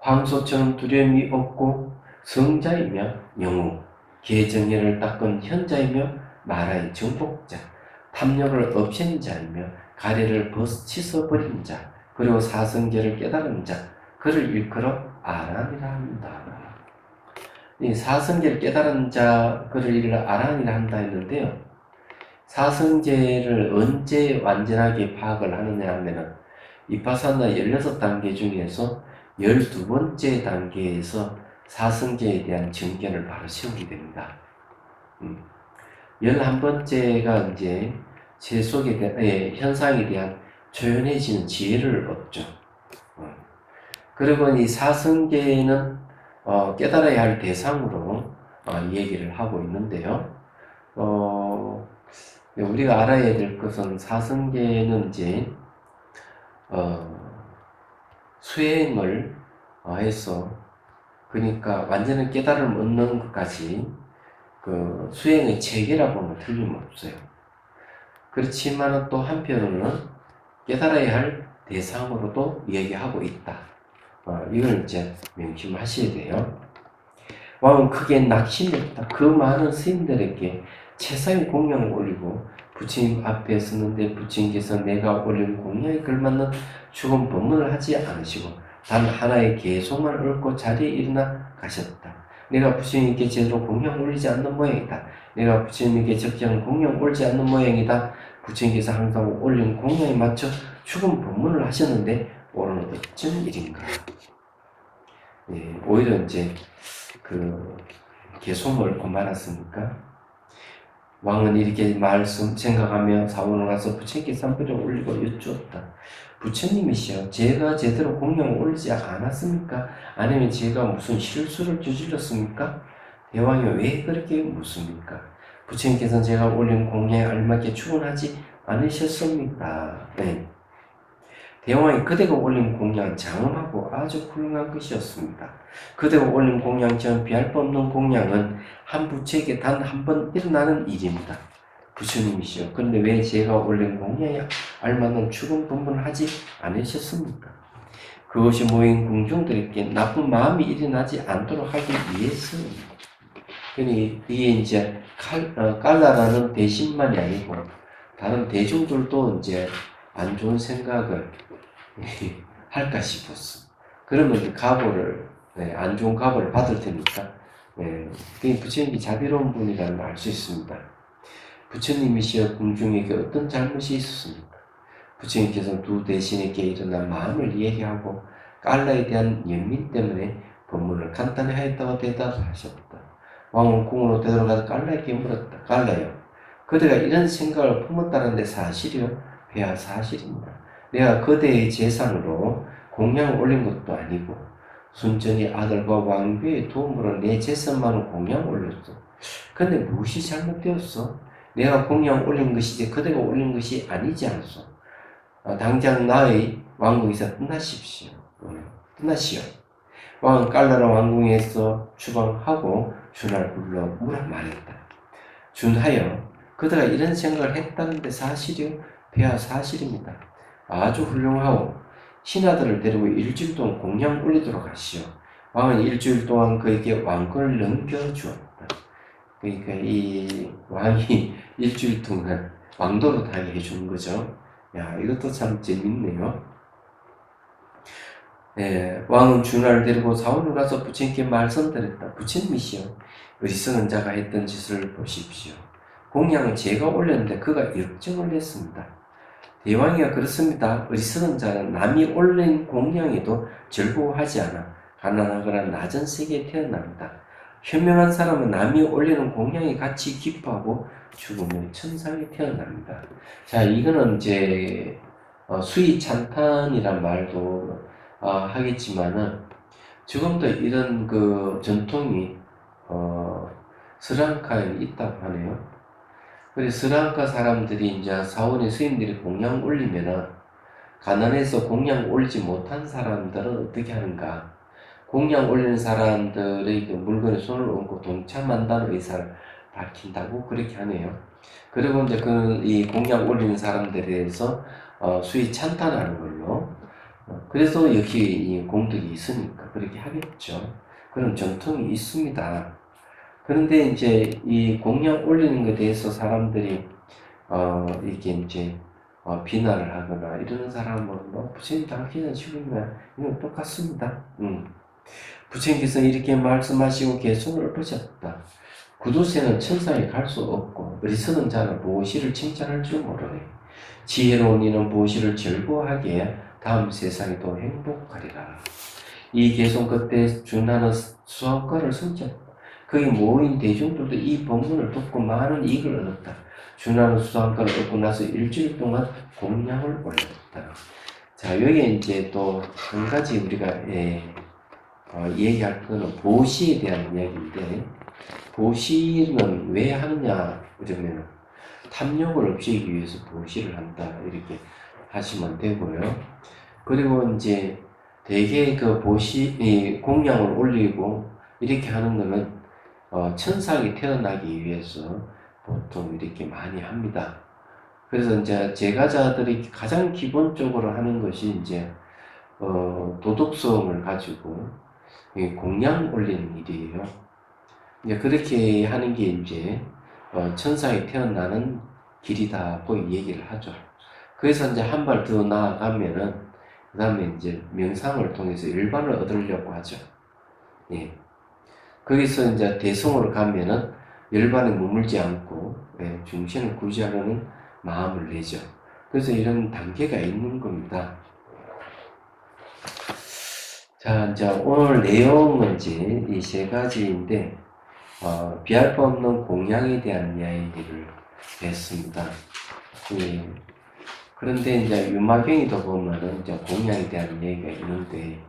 황소처럼 두려움이 없고 성자이며 영웅, 계정예를 닦은 현자이며 마라의 정복자, 탐욕을 없앤 자이며 가래를 씻어버린 자, 그리고 사성제를 깨달은 자, 그를 일컬어 아란이라 한다. 이 사성제를 깨달은 자, 그를 일컬어 아란이라 한다 했는데요. 사성제를 언제 완전하게 파악을 하느냐 하면은 이파사나 16단계 중에서 12번째 단계에서 사성제에 대한 정견을 바로 세우게 됩니다. 11번째가 이제 제 속에 대한, 현상에 대한 초연해지는 지혜를 얻죠. 그리고 이 사성계는 깨달아야 할 대상으로 얘기를 하고 있는데요. 우리가 알아야 될 것은 사성계는 이제 수행을 해서 그러니까 완전한 깨달음을 얻는 것까지 그 수행의 체계라고 하면 틀림없어요. 그렇지만 또 한편으로는 깨달아야 할 대상으로도 얘기하고 있다. 이걸 이제 명심하셔야 돼요. 왕은 크게 낙심했다. 그 많은 스님들에게 최상의 공양을 올리고 부처님 앞에 섰는데 부처님께서 내가 올린 공양에 걸맞는 죽은 법문을 하지 않으시고 단 하나의 개송만 읊고 자리에 일어나 가셨다. 내가 부처님께 제대로 공양 올리지 않는 모양이다. 내가 부처님께 적절한 공양 올리지 않는 모양이다. 부처님께서 항상 올린 공양에 맞춰 죽은 법문을 하셨는데 오늘은 어쩐 일인가. 오히려 이제 그 개송을 앓고 말았으니까 왕은 이렇게 말씀 생각하며 사원을 가서 부처님께 산불을 올리고 여쭈었다. 부처님이시여, 제가 제대로 공양을 올리지 않았습니까? 아니면 제가 무슨 실수를 저질렀습니까? 대왕이 왜 그렇게 묻습니까? 부처님께서는 제가 올린 공양에 알맞게 출근하지 않으셨습니까? 네. 대왕이 그대가 올린 공양은 장엄하고 아주 훌륭한 것이었습니다. 그대가 올린 공양처럼 비할 바 없는 공양은 한 부처에게 단 한 번 일어나는 일입니다. 부처님이시여, 그런데 왜 제가 올린 공양에 알맞는 죽은 법문을 하지 않으셨습니까? 그것이 모인 공중들에게 나쁜 마음이 일어나지 않도록 하기 위해서입니다. 그러니 이게 이제 깔라라는 대신만이 아니고 다른 대중들도 이제 안 좋은 생각을 할까 싶었어. 그러면 각오를, 안 좋은 각오를 받을 테니까, 부처님이 자비로운 분이라는 걸 알 수 있습니다. 부처님이시여 공중에게 어떤 잘못이 있었습니까? 부처님께서는 두 대신에게 일어난 마음을 얘기하고 깔라에 대한 연민 때문에 법문을 간단히 하였다고 대답하셨다. 왕은 궁으로 되돌아가서 깔라에게 물었다. 깔라요, 그대가 이런 생각을 품었다는데 사실이요? 배야 사실입니다. 내가 그대의 재산으로 공양을 올린 것도 아니고 순전히 아들과 왕비의 도움으로 내 재산만을 공양을 올렸어. 근데 무엇이 잘못되었어? 내가 공양 올린 것이지 그대가 올린 것이 아니지 않소. 당장 나의 왕궁에서 떠나십시오. 떠나시오. 왕은 깔라라 왕궁에서 추방하고 준하를 불러 물어 말했다. 준하여, 그대가 이런 생각을 했다는데 사실이요? 배야 사실입니다. 아주 훌륭하오. 신하들을 데리고 일주일 동안 공양 올리도록 하시오. 왕은 일주일 동안 그에게 왕권을 넘겨주었다. 그러니까 이 왕이 일주일 동안 왕도로 다니게 해주는 거죠. 야, 이것도 참 재밌네요. 왕은 준하를 데리고 사원을 가서 부처님께 말씀드렸다. 부처님이시여, 어리석은 자가 했던 짓을 보십시오. 공양을 제가 올렸는데 그가 역정을 했습니다. 대왕이가 그렇습니다. 어리석은 자는 남이 올린 공양에도 즐거워하지 않아 가난하거나 낮은 세계에 태어납니다. 현명한 사람은 남이 올리는 공양의 가치 기뻐하고 죽으면 천상에 태어납니다. 자, 이거는 이제 수위 찬탄이란 말도 하겠지만은 지금도 이런 그 전통이 스리랑카에 있다고 하네요. 그래서 스리랑카 사람들이 이제 사원의 스님들이 공양 올리면은 가난해서 공양 올리지 못한 사람들은 어떻게 하는가? 공양 올리는 사람들의 그 물건에 손을 얹고 동참한다는 의사를 밝힌다고 그렇게 하네요. 그리고 이제 이 공양 올리는 사람들에 대해서 수위 찬탄하는 걸로 그래서 역시 이 공덕이 있으니까 그렇게 하겠죠. 그런 전통이 있습니다. 그런데 이제 이 공양 올리는 것에 대해서 사람들이 이렇게 이제 비난을 하거나 이러는 사람은 뭐 부처님 당신은 죽으면 이건 똑같습니다. 부처님께서 이렇게 말씀하시고 개성을 엎으셨다. 구두쇠는 천상에 갈 수 없고 어리석은 자는 보시를 칭찬할 줄 모르네. 지혜로운 이는 보시를 즐거워하기에 다음 세상이 더 행복하리라. 이 개성 그때 준하는 수학과를 성취했다. 거기 모인 대중들도 이 법문을 듣고 많은 이익을 얻었다. 준하는 수학과를 얻고 나서 일주일 동안 공양을 올렸다. 자, 여기에 이제 또 한 가지 우리가 얘기할 거는 보시에 대한 이야기인데, 보시는 왜 하느냐 그러면 탐욕을 없애기 위해서 보시를 한다 이렇게 하시면 되고요. 그리고 이제 대개 그 보시 공양을 올리고 이렇게 하는 거는 천상이 태어나기 위해서 보통 이렇게 많이 합니다. 그래서 이제 제가자들이 가장 기본적으로 하는 것이 이제 도덕성을 가지고 공양 올리는 일이에요. 이제 그렇게 하는 게 이제 천상에 태어나는 길이다고 얘기를 하죠. 그래서 이제 한 발 더 나아가면은 그 다음에 이제 명상을 통해서 열반을 얻으려고 하죠. 예. 거기서 이제 대성으로 가면은 열반에 머물지 않고 중심을 구제하려는 마음을 내죠. 그래서 이런 단계가 있는 겁니다. 자, 이제 오늘 내용은 이제 이 세 가지인데 비할 바 없는 공양에 대한 이야기를 했습니다. 예. 그런데 이제 유마경이도 보면은 이제 공양에 대한 이야기가 있는데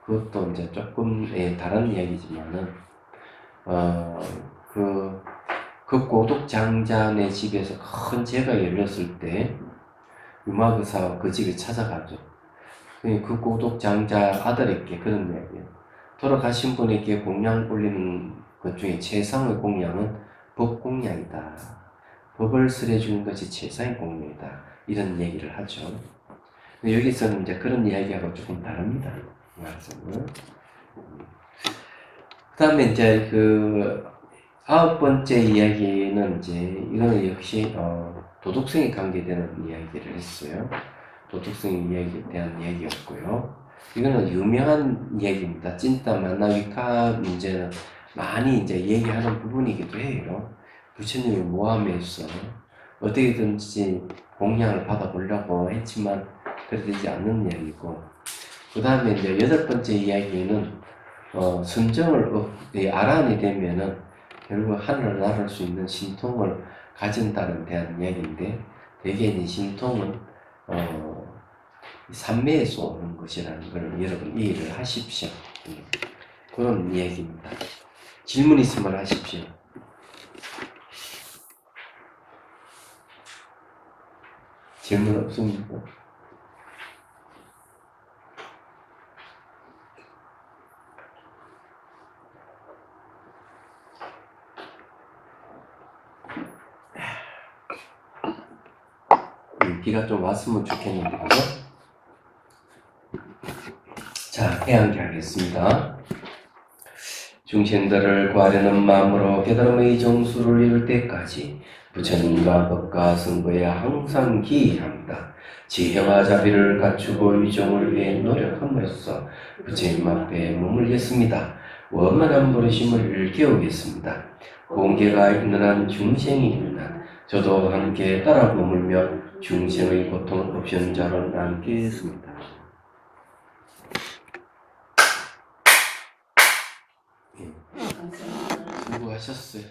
그것도 이제 조금 다른 이야기지만은 그 고독 장자네 집에서 큰 재가 열렸을 때 유마거사가 그 집에 찾아가죠. 그 고독 장자 아들에게 그런 이야기예요. 돌아가신 분에게 공양 올리는 것 중에 최상의 공양은 법공양이다. 법을 설해주는 것이 최상의 공양이다. 이런 얘기를 하죠. 여기서는 이제 그런 이야기하고 조금 다릅니다. 말씀은. 그 다음에 이제 그 9번째 이야기는 이제 이거는 역시 도덕성에 관계되는 이야기를 했어요. 도덕성 이야기에 대한 이야기였고요. 이거는 유명한 이야기입니다. 찐따 만나위카 문제는 많이 이제 얘기하는 부분이기도 해요. 부처님의 모함에서 어떻게든지 공양을 받아보려고 했지만 그러지 않는 이야기고, 그 다음에 이제 8번째 이야기는 선정을 알아내게 되면은 결국 하늘을 날을 수 있는 신통을 가진다는 대한 이야기인데, 대개 이 신통은 삼매에서 오는 것이라는 걸 여러분 이해를 하십시오. 그런 이야기입니다. 질문 있으면 하십시오. 질문 없습니까? 비가 좀 왔으면 좋겠는데, 그죠? 자, 해양기 하겠습니다. 중생들을 구하려는 마음으로 깨달음의 정수를 이룰 때까지 부처님과 법과 선거에 항상 기이합니다. 지혜와 자비를 갖추고 위종을 위해 노력함으로써 부처님 앞에 몸을 였습니다. 원만한 부르심을 일깨우겠습니다. 공개가 있는 한 중생이 있는 한 저도 함께 따라 머물며 중생의 고통 없이는 자로 남겠습니다. 수고하셨어요.